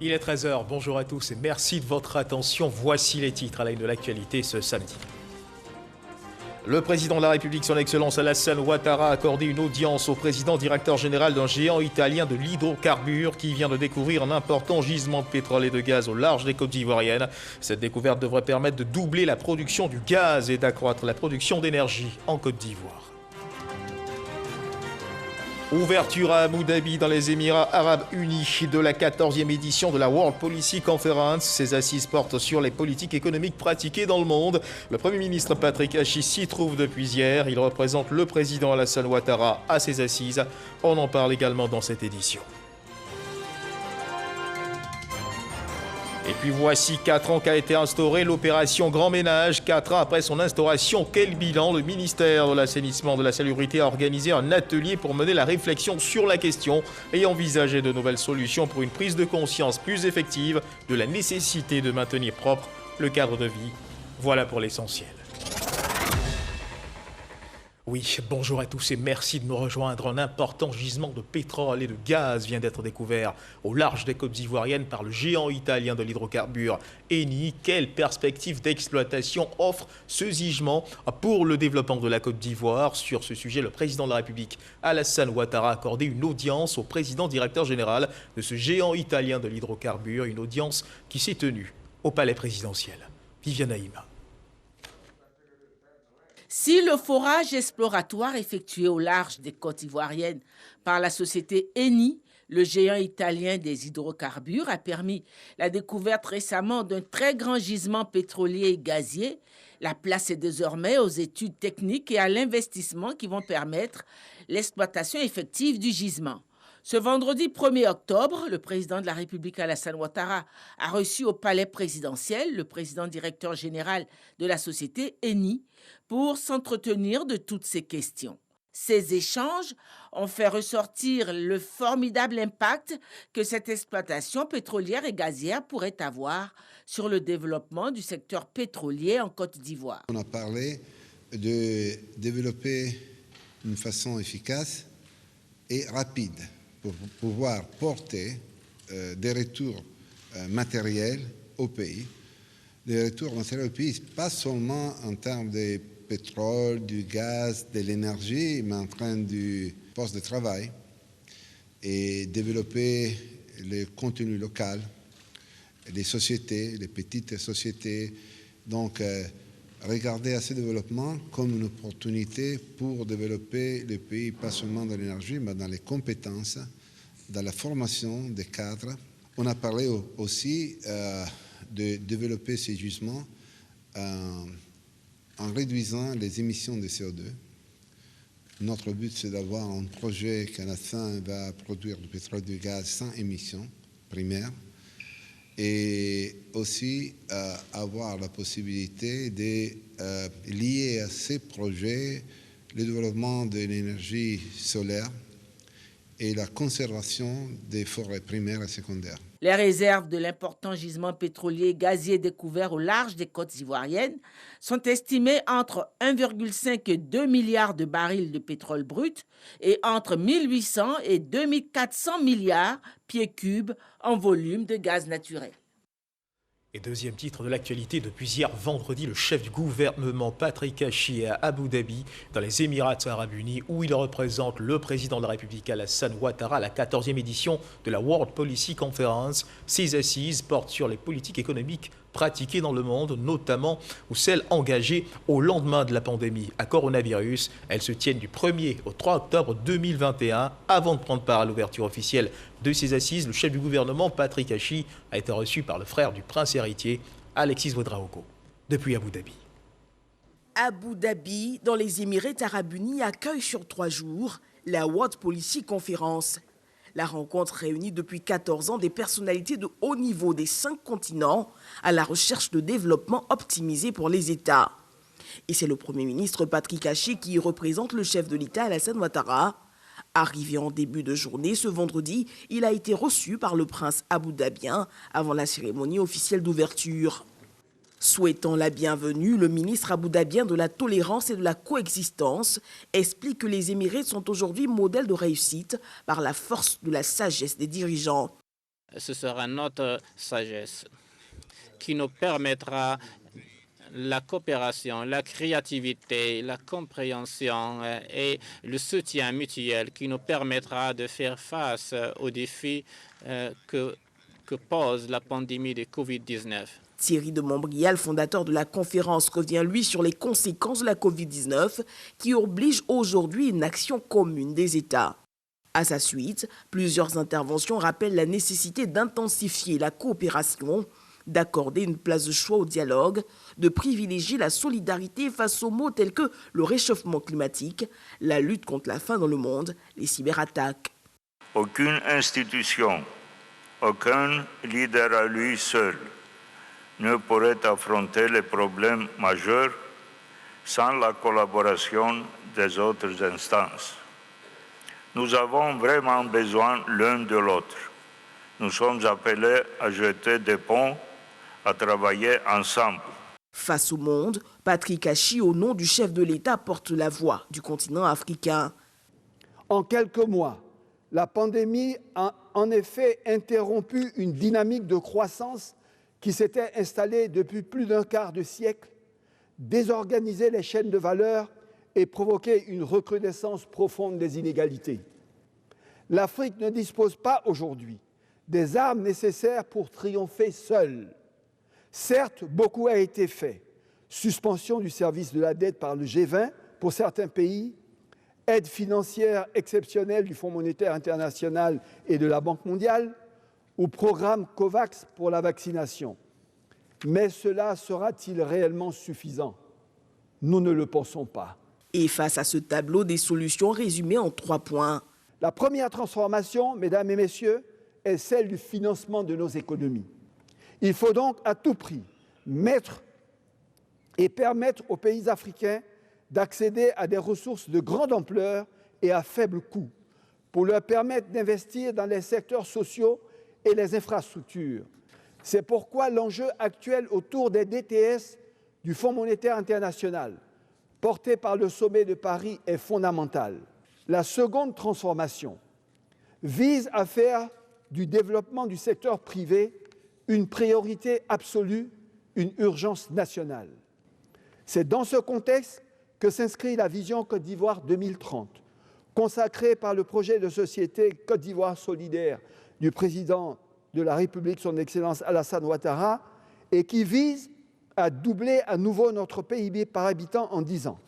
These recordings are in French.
Il est 13 h, bonjour à tous et merci de votre attention. Voici les titres à la une de l'actualité ce samedi. Le président de la République, son Excellence Alassane Ouattara, a accordé une audience au président directeur général d'un géant italien de l'hydrocarbure qui vient de découvrir un important gisement de pétrole et de gaz au large des côtes ivoiriennes. Cette découverte devrait permettre de doubler la production du gaz et d'accroître la production d'énergie en Côte d'Ivoire. Ouverture à Abu Dhabi dans les Émirats Arabes Unis de la 14e édition de la World Policy Conference. Ces assises portent sur les politiques économiques pratiquées dans le monde. Le Premier ministre Patrick Hachi s'y trouve depuis hier. Il représente le président Alassane Ouattara à ces assises. On en parle également dans cette édition. Et puis voici 4 ans qu'a été instaurée l'opération Grand Ménage. 4 ans après son instauration, quel bilan? Le ministère de l'Assainissement et de la Salubrité a organisé un atelier pour mener la réflexion sur la question et envisager de nouvelles solutions pour une prise de conscience plus effective de la nécessité de maintenir propre le cadre de vie. Voilà pour l'essentiel. Oui, bonjour à tous et merci de nous rejoindre. Un important gisement de pétrole et de gaz vient d'être découvert au large des côtes ivoiriennes par le géant italien de l'hydrocarbure Eni. Quelle perspective d'exploitation offre ce gisement pour le développement de la Côte d'Ivoire? Sur ce sujet, le président de la République, Alassane Ouattara, a accordé une audience au président directeur général de ce géant italien de l'hydrocarbure, une audience qui s'est tenue au palais présidentiel. Viviane Haïma. Si le forage exploratoire effectué au large des côtes ivoiriennes par la société Eni, le géant italien des hydrocarbures, a permis la découverte récemment d'un très grand gisement pétrolier et gazier, la place est désormais aux études techniques et à l'investissement qui vont permettre l'exploitation effective du gisement. Ce vendredi 1er octobre, le président de la République Alassane Ouattara a reçu au palais présidentiel le président directeur général de la société Eni pour s'entretenir de toutes ces questions. Ces échanges ont fait ressortir le formidable impact que cette exploitation pétrolière et gazière pourrait avoir sur le développement du secteur pétrolier en Côte d'Ivoire. On a parlé de développer une façon efficace et rapide pour pouvoir porter des retours matériels au pays. Des retours matériels au pays, pas seulement en termes de pétrole, du gaz, de l'énergie, mais en train du poste de travail et développer le contenu local, les sociétés, les petites sociétés. Donc, regarder à ce développement comme une opportunité pour développer le pays, pas seulement dans l'énergie, mais dans les compétences, dans la formation des cadres. On a parlé aussi de développer ces gisements en réduisant les émissions de CO2. Notre but, c'est d'avoir un projet qui, à la fin, va produire du pétrole et du gaz sans émissions primaires. Et aussi avoir la possibilité de lier à ces projets le développement de l'énergie solaire et la conservation des forêts primaires et secondaires. Les réserves de l'important gisement pétrolier et gazier découvert au large des côtes ivoiriennes sont estimées entre 1,5 et 2 milliards de barils de pétrole brut et entre 1800 et 2400 milliards pieds cubes en volume de gaz naturel. Et deuxième titre de l'actualité, depuis hier vendredi, le chef du gouvernement Patrick Hachi est à Abu Dhabi, dans les Émirats Arabes Unis, où il représente le président de la République Alassane Ouattara à la 14e édition de la World Policy Conference. Ces assises portent sur les politiques économiques pratiquées dans le monde, notamment ou celles engagées au lendemain de la pandémie à coronavirus. Elles se tiennent du 1er au 3 octobre 2021. Avant de prendre part à l'ouverture officielle de ces assises, le chef du gouvernement, Patrick Hachi, a été reçu par le frère du prince héritier, Alexis Ouedraogo, depuis Abu Dhabi. Abu Dhabi, dans les Émirats Arabes Unis, accueille sur 3 jours la World Policy Conference. La rencontre réunit depuis 14 ans des personnalités de haut niveau des 5 continents à la recherche de développement optimisé pour les États. Et c'est le Premier ministre Patrick Hachi qui représente le chef de l'État Alassane Ouattara. Arrivé en début de journée, ce vendredi, il a été reçu par le prince abou-dhabien avant la cérémonie officielle d'ouverture. Souhaitant la bienvenue, le ministre abou-dhabien de la tolérance et de la coexistence explique que les Émirats sont aujourd'hui modèles de réussite par la force de la sagesse des dirigeants. Ce sera notre sagesse qui nous permettra la coopération, la créativité, la compréhension et le soutien mutuel qui nous permettra de faire face aux défis que pose la pandémie de Covid-19. Thierry de Montbrial, fondateur de la conférence, revient lui sur les conséquences de la Covid-19 qui obligent aujourd'hui une action commune des États. À sa suite, plusieurs interventions rappellent la nécessité d'intensifier la coopération, d'accorder une place de choix au dialogue, de privilégier la solidarité face aux maux tels que le réchauffement climatique, la lutte contre la faim dans le monde, les cyberattaques. Aucune institution, aucun leader à lui seul ne pourrait affronter les problèmes majeurs sans la collaboration des autres instances. Nous avons vraiment besoin l'un de l'autre. Nous sommes appelés à jeter des ponts, à travailler ensemble. Face au monde, Patrick Achi, au nom du chef de l'État, porte la voix du continent africain. En quelques mois, la pandémie a en effet interrompu une dynamique de croissance qui s'était installée depuis plus d'un quart de siècle, désorganisé les chaînes de valeur et provoqué une recrudescence profonde des inégalités. L'Afrique ne dispose pas aujourd'hui des armes nécessaires pour triompher seule. Certes, beaucoup a été fait. Suspension du service de la dette par le G20 pour certains pays, aide financière exceptionnelle du Fonds monétaire international et de la Banque mondiale, ou programme COVAX pour la vaccination. Mais cela sera-t-il réellement suffisant? Nous ne le pensons pas. Et face à ce tableau, des solutions résumées en 3 points. La première transformation, mesdames et messieurs, est celle du financement de nos économies. Il faut donc à tout prix mettre et permettre aux pays africains d'accéder à des ressources de grande ampleur et à faible coût, pour leur permettre d'investir dans les secteurs sociaux et les infrastructures. C'est pourquoi l'enjeu actuel autour des DTS du Fonds monétaire international, porté par le sommet de Paris, est fondamental. La seconde transformation vise à faire du développement du secteur privé une priorité absolue, une urgence nationale. C'est dans ce contexte que s'inscrit la vision Côte d'Ivoire 2030, consacrée par le projet de société Côte d'Ivoire solidaire du président de la République, son Excellence Alassane Ouattara, et qui vise à doubler à nouveau notre PIB par habitant en 10 ans,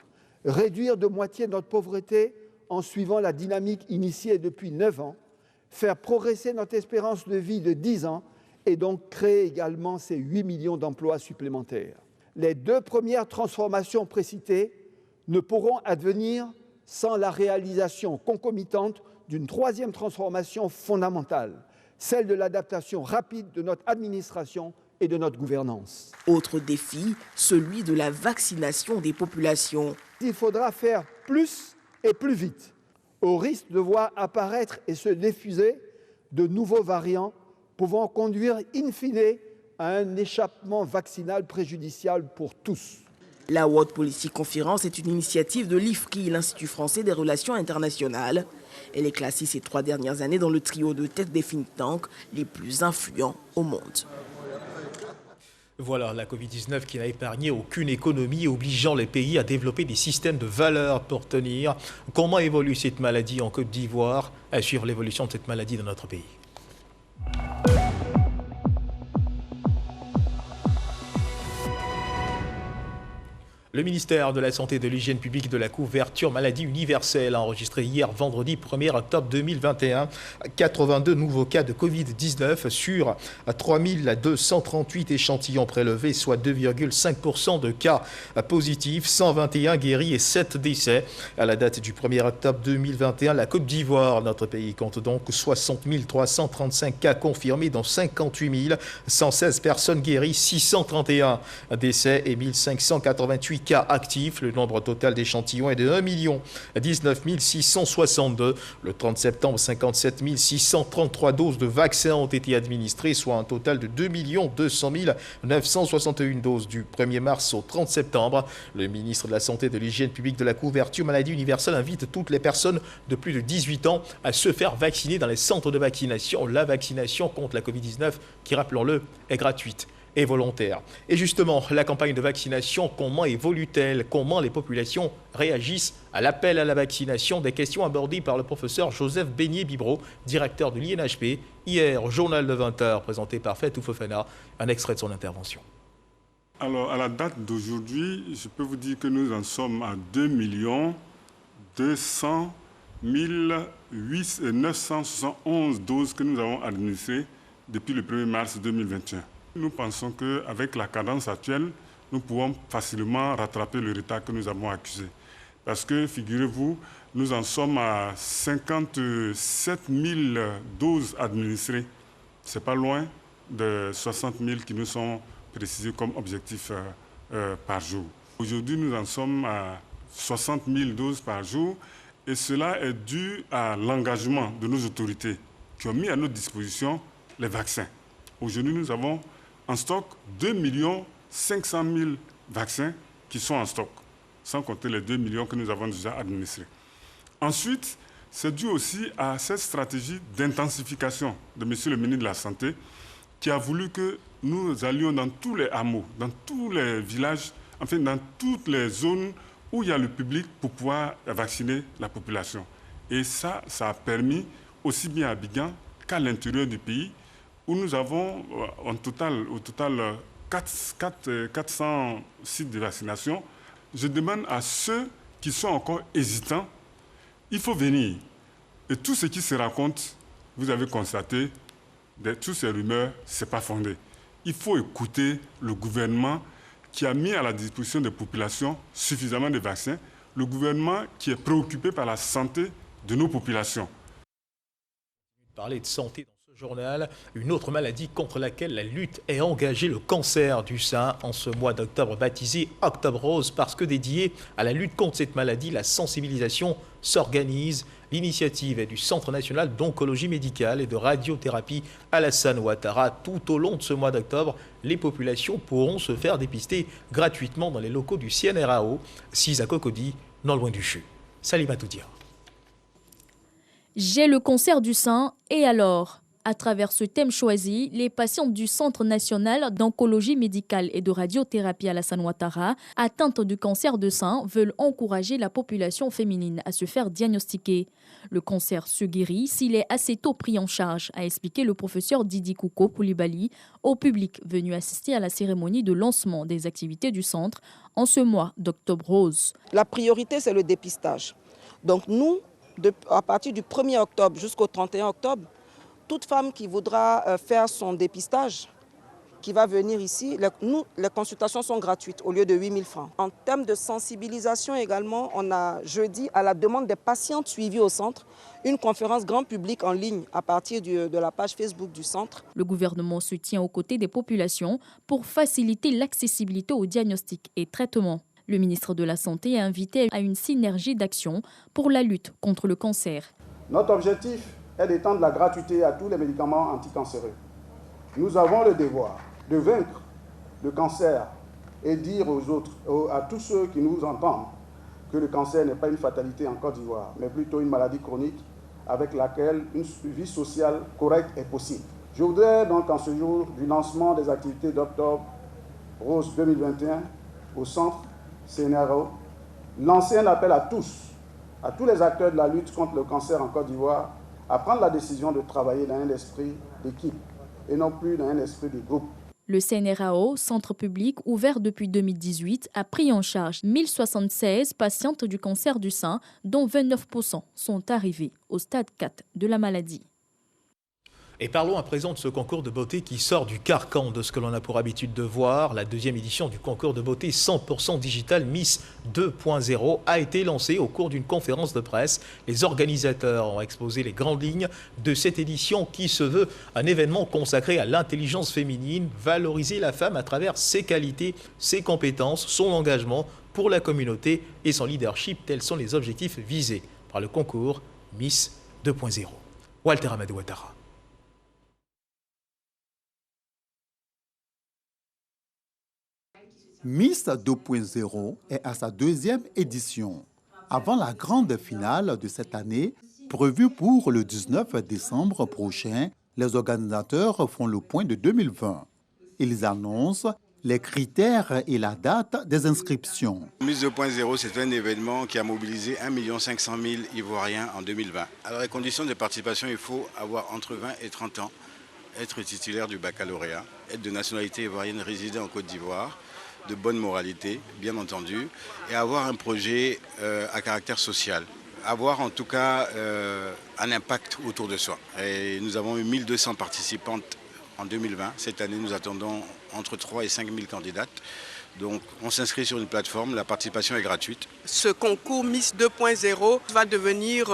réduire de moitié notre pauvreté en suivant la dynamique initiée depuis 9 ans, faire progresser notre espérance de vie de 10 ans et donc créer également ces 8 millions d'emplois supplémentaires. Les 2 premières transformations précitées ne pourront advenir sans la réalisation concomitante d'une 3e transformation fondamentale, celle de l'adaptation rapide de notre administration et de notre gouvernance. Autre défi, celui de la vaccination des populations. Il faudra faire plus et plus vite, au risque de voir apparaître et se diffuser de nouveaux variants pouvant conduire in fine à un échappement vaccinal préjudiciable pour tous. La World Policy Conference est une initiative de l'IFRI, l'Institut français des relations internationales. Elle est classée ces 3 dernières années dans le trio de tête des think tanks les plus influents au monde. Voilà, la Covid-19 qui n'a épargné aucune économie, obligeant les pays à développer des systèmes de valeurs pour tenir. Comment évolue cette maladie en Côte d'Ivoire? À suivre l'évolution de cette maladie dans notre pays. Le ministère de la Santé et de l'Hygiène publique et de la couverture maladie universelle a enregistré hier vendredi 1er octobre 2021 82 nouveaux cas de Covid-19 sur 3238 échantillons prélevés, soit 2,5% de cas positifs, 121 guéris et 7 décès. À la date du 1er octobre 2021, la Côte d'Ivoire, notre pays, compte donc 60 335 cas confirmés, dont 58 116 personnes guéries, 631 décès et 1588 cas actifs. Le nombre total d'échantillons est de 1 19 662. Le 30 septembre, 57 633 doses de vaccins ont été administrées, soit un total de 2 200 961 doses du 1er mars au 30 septembre. Le ministre de la Santé et de l'Hygiène publique de la couverture maladie universelle invite toutes les personnes de plus de 18 ans à se faire vacciner dans les centres de vaccination. La vaccination contre la Covid-19, qui, rappelons-le, est gratuite et volontaire. Et justement, la campagne de vaccination, comment évolue-t-elle? Comment les populations réagissent à l'appel à la vaccination? Des questions abordées par le professeur Joseph Beignet-Bibro, directeur de l'INHP, hier au journal de 20h, présenté par Fatou Fofana, un extrait de son intervention. Alors, à la date d'aujourd'hui, je peux vous dire que nous en sommes à 2 200 971 doses que nous avons administrées depuis le 1er mars 2021. Nous pensons qu'avec la cadence actuelle, nous pouvons facilement rattraper le retard que nous avons accusé. Parce que, figurez-vous, nous en sommes à 57 000 doses administrées. Ce n'est pas loin de 60 000 qui nous sont précisés comme objectif par jour. Aujourd'hui, nous en sommes à 60 000 doses par jour et cela est dû à l'engagement de nos autorités qui ont mis à notre disposition les vaccins. Aujourd'hui, nous avons en stock 2 500 000 vaccins qui sont en stock, sans compter les 2 millions que nous avons déjà administrés. Ensuite, c'est dû aussi à cette stratégie d'intensification de M. le ministre de la Santé qui a voulu que nous allions dans tous les hameaux, dans tous les villages, enfin dans toutes les zones où il y a le public pour pouvoir vacciner la population. Et ça a permis aussi bien à Abidjan qu'à l'intérieur du pays où nous avons au total 400 sites de vaccination. Je demande à ceux qui sont encore hésitants, il faut venir. Et tout ce qui se raconte, vous avez constaté, toutes ces rumeurs, ce n'est pas fondé. Il faut écouter le gouvernement qui a mis à la disposition des populations suffisamment de vaccins, le gouvernement qui est préoccupé par la santé de nos populations. Parler de santé dans ce journal, une autre maladie contre laquelle la lutte est engagée, le cancer du sein, en ce mois d'octobre baptisé Octobre Rose, parce que dédié à la lutte contre cette maladie, la sensibilisation s'organise. L'initiative est du Centre national d'oncologie médicale et de radiothérapie Alassane Ouattara. Tout au long de ce mois d'octobre, les populations pourront se faire dépister gratuitement dans les locaux du CNRAO, 6 à Cocody, non loin du CHU. Salima Toudia. J'ai le cancer du sein, et alors ? À travers ce thème choisi, les patientes du Centre national d'oncologie médicale et de radiothérapie Alassane Ouattara, atteintes du cancer de sein, veulent encourager la population féminine à se faire diagnostiquer. Le cancer se guérit s'il est assez tôt pris en charge, a expliqué le professeur Didi Kouko Koulibaly au public venu assister à la cérémonie de lancement des activités du centre en ce mois d'Octobre Rose. La priorité, c'est le dépistage. Donc nous, à partir du 1er octobre jusqu'au 31 octobre, toute femme qui voudra faire son dépistage, qui va venir ici, les consultations sont gratuites au lieu de 8 000 francs. En termes de sensibilisation également, on a jeudi, à la demande des patientes suivies au centre, une conférence grand public en ligne à partir de la page Facebook du centre. Le gouvernement se tient aux côtés des populations pour faciliter l'accessibilité aux diagnostics et traitements. Le ministre de la Santé a invité à une synergie d'action pour la lutte contre le cancer. Notre objectif est d'étendre la gratuité à tous les médicaments anticancéreux. Nous avons le devoir de vaincre le cancer et dire aux autres, à tous ceux qui nous entendent, que le cancer n'est pas une fatalité en Côte d'Ivoire, mais plutôt une maladie chronique avec laquelle une vie sociale correcte est possible. Je voudrais donc en ce jour du lancement des activités d'Octobre Rose 2021 au centre CNRAO, lancer un appel à tous les acteurs de la lutte contre le cancer en Côte d'Ivoire, à prendre la décision de travailler dans un esprit d'équipe et non plus dans un esprit de groupe. Le CNRAO, centre public ouvert depuis 2018, a pris en charge 1076 patientes du cancer du sein, dont 29% sont arrivées au stade 4 de la maladie. Et parlons à présent de ce concours de beauté qui sort du carcan de ce que l'on a pour habitude de voir. La deuxième édition du concours de beauté 100% digital Miss 2.0 a été lancée au cours d'une conférence de presse. Les organisateurs ont exposé les grandes lignes de cette édition qui se veut un événement consacré à l'intelligence féminine, valoriser la femme à travers ses qualités, ses compétences, son engagement pour la communauté et son leadership. Tels sont les objectifs visés par le concours Miss 2.0. Walter Amadou Ouattara. Miss 2.0 est à sa deuxième édition. Avant la grande finale de cette année, prévue pour le 19 décembre prochain, les organisateurs font le point de 2020. Ils annoncent les critères et la date des inscriptions. Miss 2.0, c'est un événement qui a mobilisé 1 500 000 Ivoiriens en 2020. Alors, les conditions de participation, il faut avoir entre 20 et 30 ans, être titulaire du baccalauréat, être de nationalité ivoirienne, résider en Côte d'Ivoire, de bonne moralité, bien entendu, et avoir un projet à caractère social. Avoir en tout cas un impact autour de soi. Et nous avons eu 1200 participantes en 2020. Cette année, nous attendons entre 3 et 5 000 candidates. Donc, on s'inscrit sur une plateforme, la participation est gratuite. Ce concours Miss 2.0 va devenir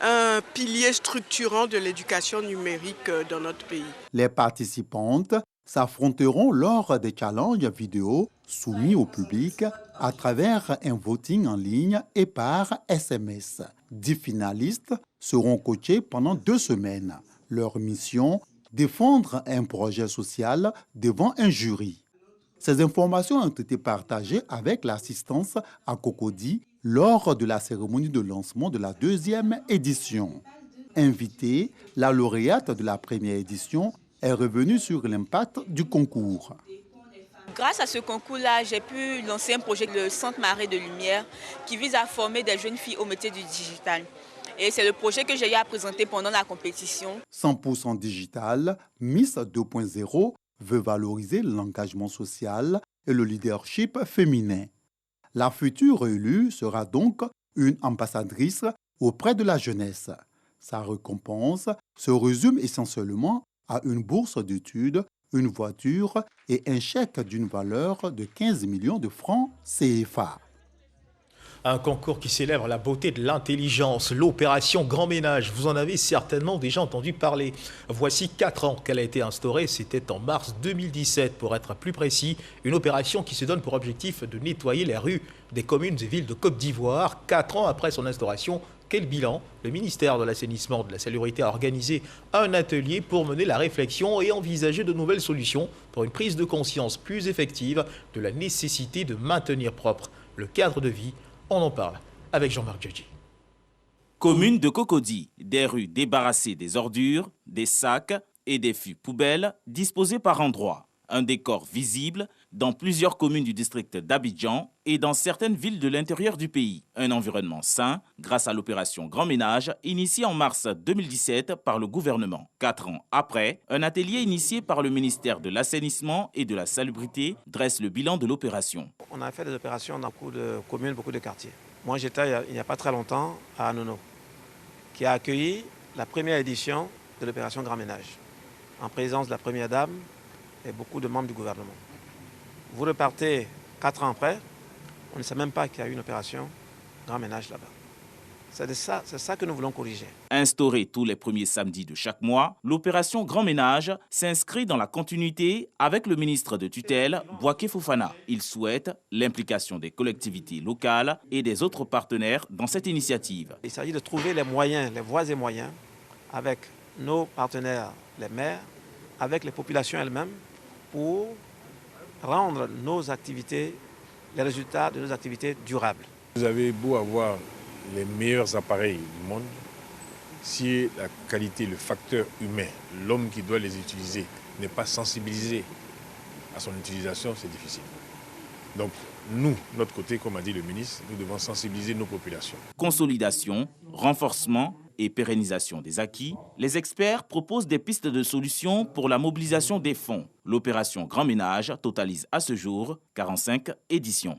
un pilier structurant de l'éducation numérique dans notre pays. Les participantes s'affronteront lors des challenges vidéo soumis au public à travers un voting en ligne et par SMS. 10 finalistes seront coachés pendant 2 semaines. Leur mission, défendre un projet social devant un jury. Ces informations ont été partagées avec l'assistance à Cocody lors de la cérémonie de lancement de la deuxième édition. Invitée, la lauréate de la première édition est revenue sur l'impact du concours. Grâce à ce concours-là, j'ai pu lancer un projet, le Centre Marée de Lumière, qui vise à former des jeunes filles au métier du digital. Et c'est le projet que j'ai eu à présenter pendant la compétition. 100% digital, Miss 2.0 veut valoriser l'engagement social et le leadership féminin. La future élue sera donc une ambassadrice auprès de la jeunesse. Sa récompense se résume essentiellement à une bourse d'études, une voiture et un chèque d'une valeur de 15 millions de francs CFA. Un concours qui célèbre la beauté de l'intelligence, l'opération Grand Ménage. Vous en avez certainement déjà entendu parler. Voici 4 ans qu'elle a été instaurée, c'était en mars 2017 pour être plus précis. Une opération qui se donne pour objectif de nettoyer les rues des communes et villes de Côte d'Ivoire. 4 ans après son instauration, quel bilan? Le ministère de l'Assainissement et de la Salubrité a organisé un atelier pour mener la réflexion et envisager de nouvelles solutions pour une prise de conscience plus effective de la nécessité de maintenir propre le cadre de vie. On en parle avec Jean-Marc Djadji. Commune de Cocody, des rues débarrassées des ordures, des sacs et des fûts poubelles disposés par endroits. Un décor visible dans plusieurs communes du district d'Abidjan et dans certaines villes de l'intérieur du pays. Un environnement sain grâce à l'opération Grand Ménage initiée en mars 2017 par le gouvernement. 4 ans après, un atelier initié par le ministère de l'Assainissement et de la Salubrité dresse le bilan de l'opération. On a fait des opérations dans beaucoup de communes, beaucoup de quartiers. Moi, j'étais il n'y a pas très longtemps à Anono, qui a accueilli la première édition de l'opération Grand Ménage, en présence de la Première Dame et beaucoup de membres du gouvernement. Vous repartez 4 ans après, on ne sait même pas qu'il y a eu une opération Grand Ménage là-bas. C'est ça que nous voulons corriger. Instaurée tous les premiers samedis de chaque mois, l'opération Grand Ménage s'inscrit dans la continuité avec le ministre de tutelle, Bouaké Fofana. Il souhaite l'implication des collectivités locales et des autres partenaires dans cette initiative. Il s'agit de trouver les moyens, les voies et moyens avec nos partenaires, les maires, avec les populations elles-mêmes, pour rendre nos activités, les résultats de nos activités durables. Vous avez beau avoir les meilleurs appareils du monde, si la qualité, le facteur humain, l'homme qui doit les utiliser, n'est pas sensibilisé à son utilisation, c'est difficile. Donc nous, notre côté, comme a dit le ministre, nous devons sensibiliser nos populations. Consolidation, renforcement et pérennisation des acquis, les experts proposent des pistes de solutions pour la mobilisation des fonds. L'opération Grand Ménage totalise à ce jour 45 éditions.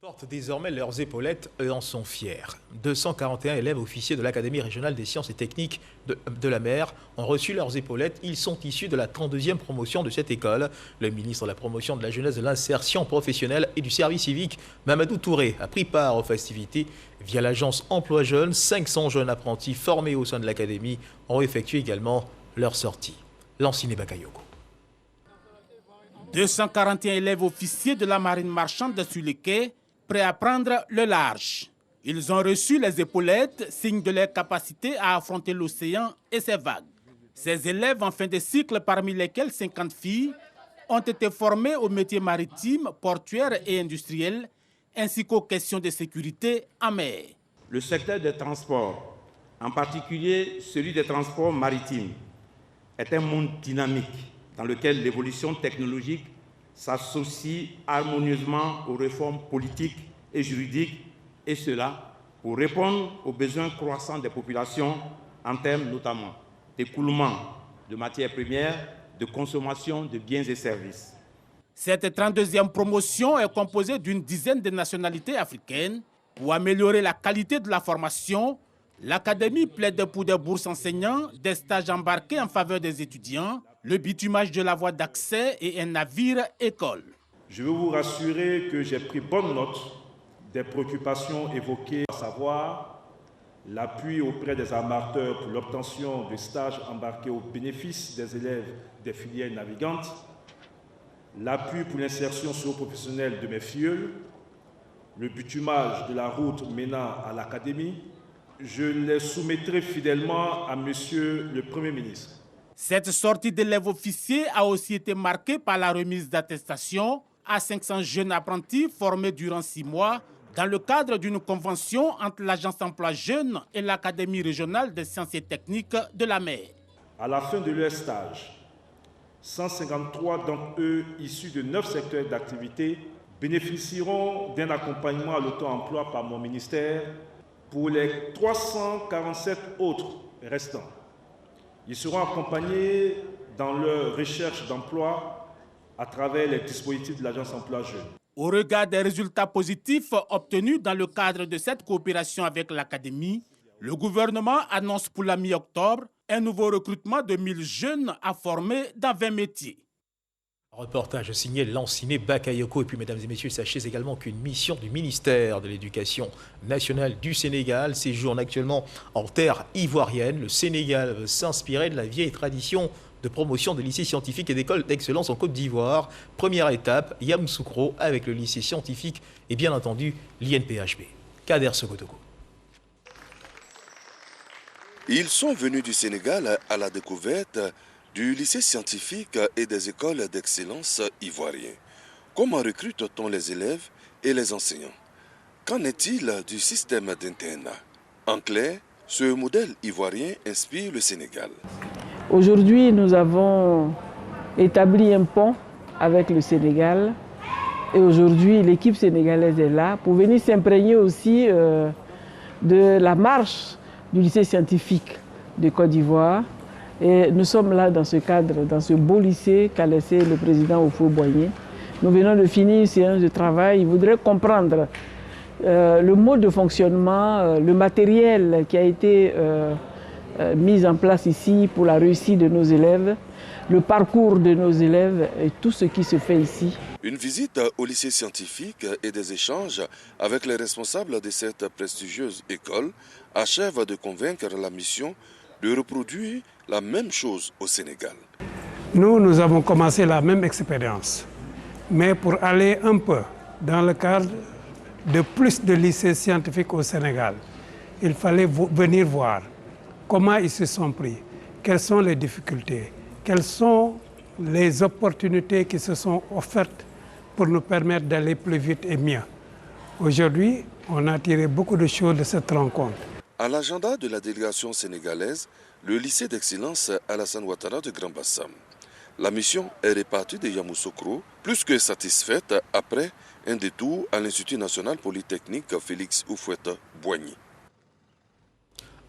Portent désormais leurs épaulettes et en sont fiers. 241 élèves officiers de l'Académie régionale des sciences et techniques de la mer ont reçu leurs épaulettes. Ils sont issus de la 32e promotion de cette école. Le ministre de la Promotion de la Jeunesse, de l'Insertion professionnelle et du Service civique, Mamadou Touré, a pris part aux festivités. Via l'agence Emploi Jeunes, 500 jeunes apprentis formés au sein de l'Académie ont effectué également leur sortie. Lanciné Bakayoko. 241 élèves officiers de la marine marchande sur les quais, prêts à prendre le large. Ils ont reçu les épaulettes, signe de leur capacité à affronter l'océan et ses vagues. Ces élèves en fin de cycle, parmi lesquels 50 filles, ont été formés aux métiers maritimes, portuaires et industriels, ainsi qu'aux questions de sécurité en mer. Le secteur des transports, en particulier celui des transports maritimes, est un monde dynamique dans lequel l'évolution technologique s'associe harmonieusement aux réformes politiques et juridiques, et cela pour répondre aux besoins croissants des populations en termes notamment d'écoulement de matières premières, de consommation de biens et services. Cette 32e promotion est composée d'une dizaine de nationalités africaines. Pour améliorer la qualité de la formation, l'Académie plaide pour des bourses enseignants, des stages embarqués en faveur des étudiants, le bitumage de la voie d'accès et un navire-école. Je veux vous rassurer que j'ai pris bonne note des préoccupations évoquées, à savoir l'appui auprès des armateurs pour l'obtention de stages embarqués au bénéfice des élèves des filières navigantes, l'appui pour l'insertion socio-professionnelle de mes filleuls, le bitumage de la route menant à l'Académie. Je les soumettrai fidèlement à Monsieur le Premier ministre. Cette sortie d'élèves officiers a aussi été marquée par la remise d'attestations à 500 jeunes apprentis formés durant 6 mois dans le cadre d'une convention entre l'Agence Emploi Jeunes et l'Académie régionale des sciences et techniques de la mer. À la fin de leur stage, 153 d'entre eux, issus de 9 secteurs d'activité, bénéficieront d'un accompagnement à l'auto-emploi par mon ministère pour les 347 autres restants. Ils seront accompagnés dans leur recherche d'emploi à travers les dispositifs de l'Agence Emploi Jeunes. Au regard des résultats positifs obtenus dans le cadre de cette coopération avec l'Académie, le gouvernement annonce pour la mi-octobre un nouveau recrutement de 1000 jeunes à former dans 20 métiers. Reportage signé Lanciné Bakayoko. Et puis, mesdames et messieurs, sachez également qu'une mission du ministère de l'Éducation nationale du Sénégal séjourne actuellement en terre ivoirienne. Le Sénégal veut s'inspirer de la vieille tradition de promotion des lycées scientifiques et d'écoles d'excellence en Côte d'Ivoire. Première étape, Yamoussoukro avec le lycée scientifique et bien entendu l'INPHB. Kader Sokotogo. Ils sont venus du Sénégal à la découverte du lycée scientifique et des écoles d'excellence ivoiriens. Comment recrute-t-on les élèves et les enseignants? Qu'en est-il du système d'internat? En clair, ce modèle ivoirien inspire le Sénégal. Aujourd'hui, nous avons établi un pont avec le Sénégal. Et aujourd'hui, l'équipe sénégalaise est là pour venir s'imprégner aussi de la marche du lycée scientifique de Côte d'Ivoire. Et nous sommes là dans ce cadre, dans ce beau lycée qu'a laissé le président Houphouët-Boigny. Nous venons de finir une séance de travail. Il voudrait comprendre le mode de fonctionnement, le matériel qui a été mis en place ici pour la réussite de nos élèves, le parcours de nos élèves et tout ce qui se fait ici. Une visite au lycée scientifique et des échanges avec les responsables de cette prestigieuse école achèvent de convaincre la mission de reproduire la même chose au Sénégal. Nous avons commencé la même expérience, mais pour aller un peu dans le cadre de plus de lycées scientifiques au Sénégal, il fallait venir voir comment ils se sont pris, quelles sont les difficultés, quelles sont les opportunités qui se sont offertes pour nous permettre d'aller plus vite et mieux. Aujourd'hui, on a tiré beaucoup de choses de cette rencontre. À l'agenda de la délégation sénégalaise, le lycée d'excellence Alassane Ouattara de Grand Bassam. La mission est répartie de Yamoussoukro, plus que satisfaite après un détour à l'Institut national polytechnique Félix Houphouët-Boigny.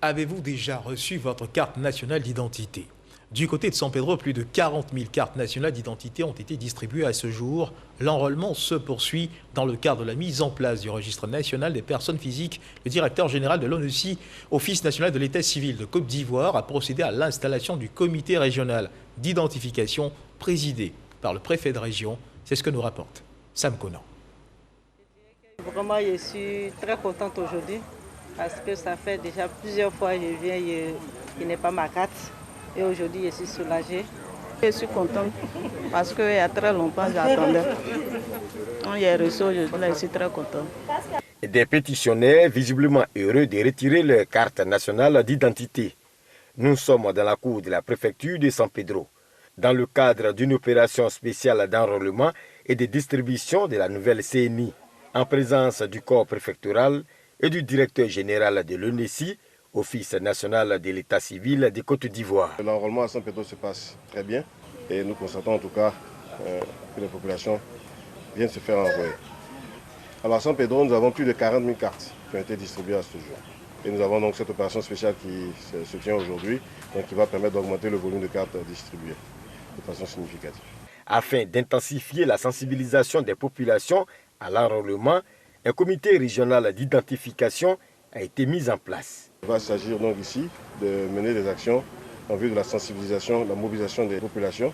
Avez-vous déjà reçu votre carte nationale d'identité? Du côté de San Pedro, plus de 40 000 cartes nationales d'identité ont été distribuées à ce jour. L'enrôlement se poursuit dans le cadre de la mise en place du registre national des personnes physiques. Le directeur général de l'ONUCI, Office national de l'état civil de Côte d'Ivoire, a procédé à l'installation du comité régional d'identification présidé par le préfet de région. C'est ce que nous rapporte Sam Conan. Vraiment, je suis très contente aujourd'hui parce que ça fait déjà plusieurs fois que je viens, il n'est pas ma carte. Et aujourd'hui, je suis soulagée. Je suis contente parce qu'il y a très longtemps, j'attendais. On y est reçu aujourd'hui, je suis très contente. Des pétitionnaires visiblement heureux de retirer leur carte nationale d'identité. Nous sommes dans la cour de la préfecture de San Pedro, dans le cadre d'une opération spéciale d'enrôlement et de distribution de la nouvelle CNI, en présence du corps préfectoral et du directeur général de l'ONUCI, Office national de l'état civil de Côte d'Ivoire. L'enrôlement à San Pedro se passe très bien et nous constatons en tout cas que la population vient de se faire envoyer. Alors à San Pedro, nous avons plus de 40 000 cartes qui ont été distribuées à ce jour. Et nous avons donc cette opération spéciale qui se tient aujourd'hui, qui va permettre d'augmenter le volume de cartes distribuées de façon significative. Afin d'intensifier la sensibilisation des populations à l'enrôlement, un comité régional d'identification a été mis en place. Il va s'agir donc ici de mener des actions en vue de la sensibilisation, la mobilisation des populations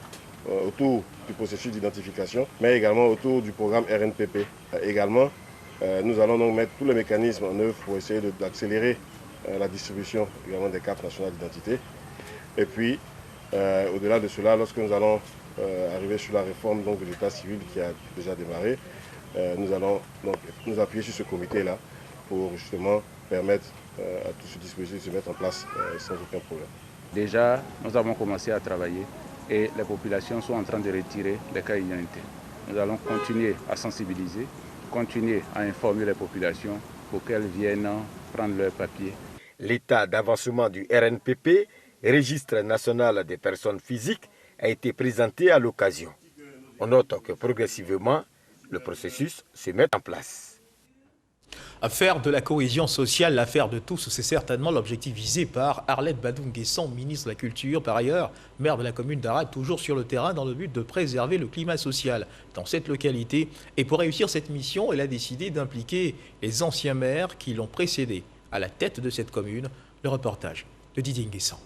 autour du processus d'identification, mais également autour du programme RNPP. Également, nous allons donc mettre tous les mécanismes en œuvre pour essayer d'accélérer la distribution également des cartes nationales d'identité. Et puis, au-delà de cela, lorsque nous allons arriver sur la réforme donc, de l'état civil qui a déjà démarré, nous allons donc nous appuyer sur ce comité-là pour justement permettre à tout ce dispositif de se mettre en place sans aucun problème. Déjà, nous avons commencé à travailler et les populations sont en train de retirer les cartes d'identité. Nous allons continuer à sensibiliser, continuer à informer les populations pour qu'elles viennent prendre leurs papiers. L'état d'avancement du RNPP, Registre national des personnes physiques, a été présenté à l'occasion. On note que progressivement, le processus se met en place. Faire de la cohésion sociale l'affaire de tous, c'est certainement l'objectif visé par Arlette Badou-Nguessan, ministre de la Culture. Par ailleurs, maire de la commune d'Ara, toujours sur le terrain dans le but de préserver le climat social dans cette localité. Et pour réussir cette mission, elle a décidé d'impliquer les anciens maires qui l'ont précédé à la tête de cette commune. Le reportage de Didier Nguessan.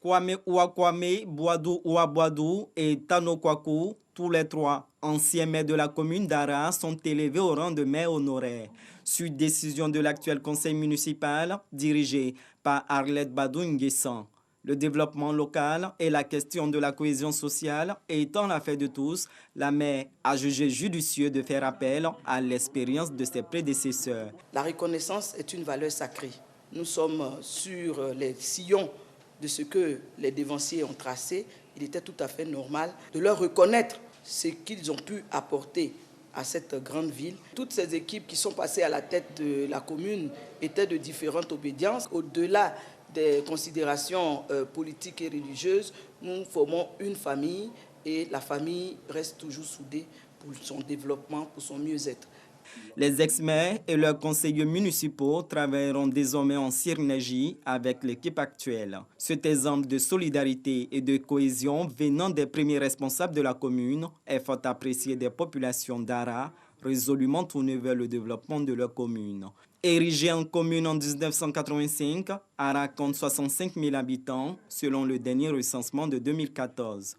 Kwame Ouakwame, Boadou Ouabouadou et Tano Kwaku, tous les trois anciens maires de la commune d'Ara, sont élevés au rang de maire honoraire, suite décision de l'actuel conseil municipal dirigé par Arlette Badou-Nguessan. Le développement local et la question de la cohésion sociale étant l'affaire de tous, la maire a jugé judicieux de faire appel à l'expérience de ses prédécesseurs. La reconnaissance est une valeur sacrée. Nous sommes sur les sillons de ce que les dévanciers ont tracé. Il était tout à fait normal de leur reconnaître ce qu'ils ont pu apporter à cette grande ville. Toutes ces équipes qui sont passées à la tête de la commune étaient de différentes obédiences. Au-delà des considérations politiques et religieuses, nous formons une famille et la famille reste toujours soudée pour son développement, pour son mieux-être. Les ex-maires et leurs conseillers municipaux travailleront désormais en synergie avec l'équipe actuelle. Cet exemple de solidarité et de cohésion venant des premiers responsables de la commune est fort apprécié des populations d'Ara, résolument tournées vers le développement de leur commune. Érigée en commune en 1985, Ara compte 65 000 habitants selon le dernier recensement de 2014.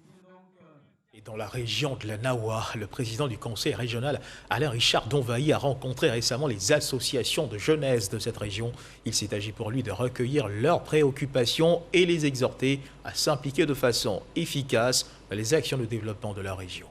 Et dans la région de la Nawa, le président du conseil régional, Alain Richard Donvahi, a rencontré récemment les associations de jeunesse de cette région. Il s'est agi pour lui de recueillir leurs préoccupations et les exhorter à s'impliquer de façon efficace dans les actions de développement de la région.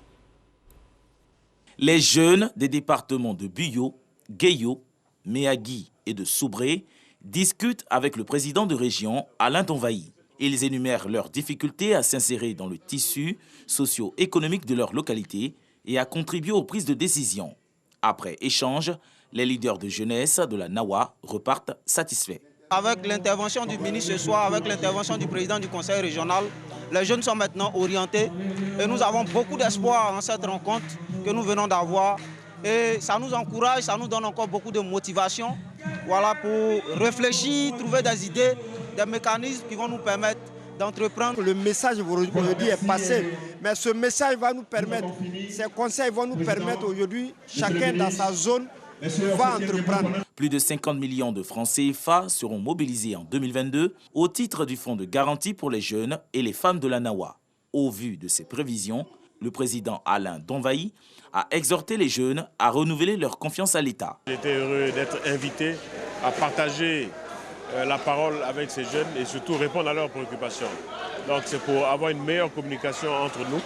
Les jeunes des départements de Buyo, Gueyo, Méagui et de Soubré discutent avec le président de région, Alain Donvahi. Ils énumèrent leurs difficultés à s'insérer dans le tissu socio-économique de leur localité et à contribuer aux prises de décision. Après échange, les leaders de jeunesse de la Nawa repartent satisfaits. Avec l'intervention du ministre ce soir, avec l'intervention du président du conseil régional, les jeunes sont maintenant orientés et nous avons beaucoup d'espoir en cette rencontre que nous venons d'avoir. Et ça nous encourage, ça nous donne encore beaucoup de motivation, voilà, pour réfléchir, trouver des idées, des mécanismes qui vont nous permettre d'entreprendre. Le message aujourd'hui est passé, mais ce message va nous permettre, ces conseils vont nous permettre aujourd'hui, chacun dans sa zone, va entreprendre. Plus de 50 millions de francs CFA seront mobilisés en 2022 au titre du fonds de garantie pour les jeunes et les femmes de la Nawa. Au vu de ces prévisions, le président Alain Donvaï a exhorté les jeunes à renouveler leur confiance à l'État. J'étais heureux d'être invité à partager la parole avec ces jeunes et surtout répondre à leurs préoccupations. Donc c'est pour avoir une meilleure communication entre nous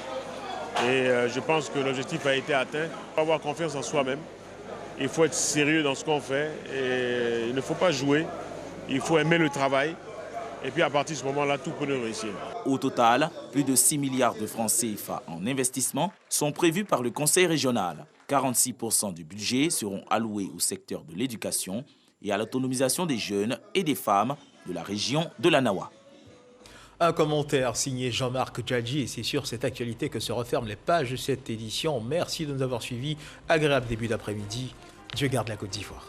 et je pense que l'objectif a été atteint. Il faut avoir confiance en soi-même, il faut être sérieux dans ce qu'on fait et il ne faut pas jouer, il faut aimer le travail et puis à partir de ce moment-là, tout peut nous réussir. Au total, plus de 6 milliards de francs CFA en investissement sont prévus par le Conseil régional. 46% du budget seront alloués au secteur de l'éducation et à l'autonomisation des jeunes et des femmes de la région de la Nawa. Un commentaire signé Jean-Marc Djadji et c'est sur cette actualité que se referment les pages de cette édition. Merci de nous avoir suivis. Agréable début d'après-midi. Dieu garde la Côte d'Ivoire.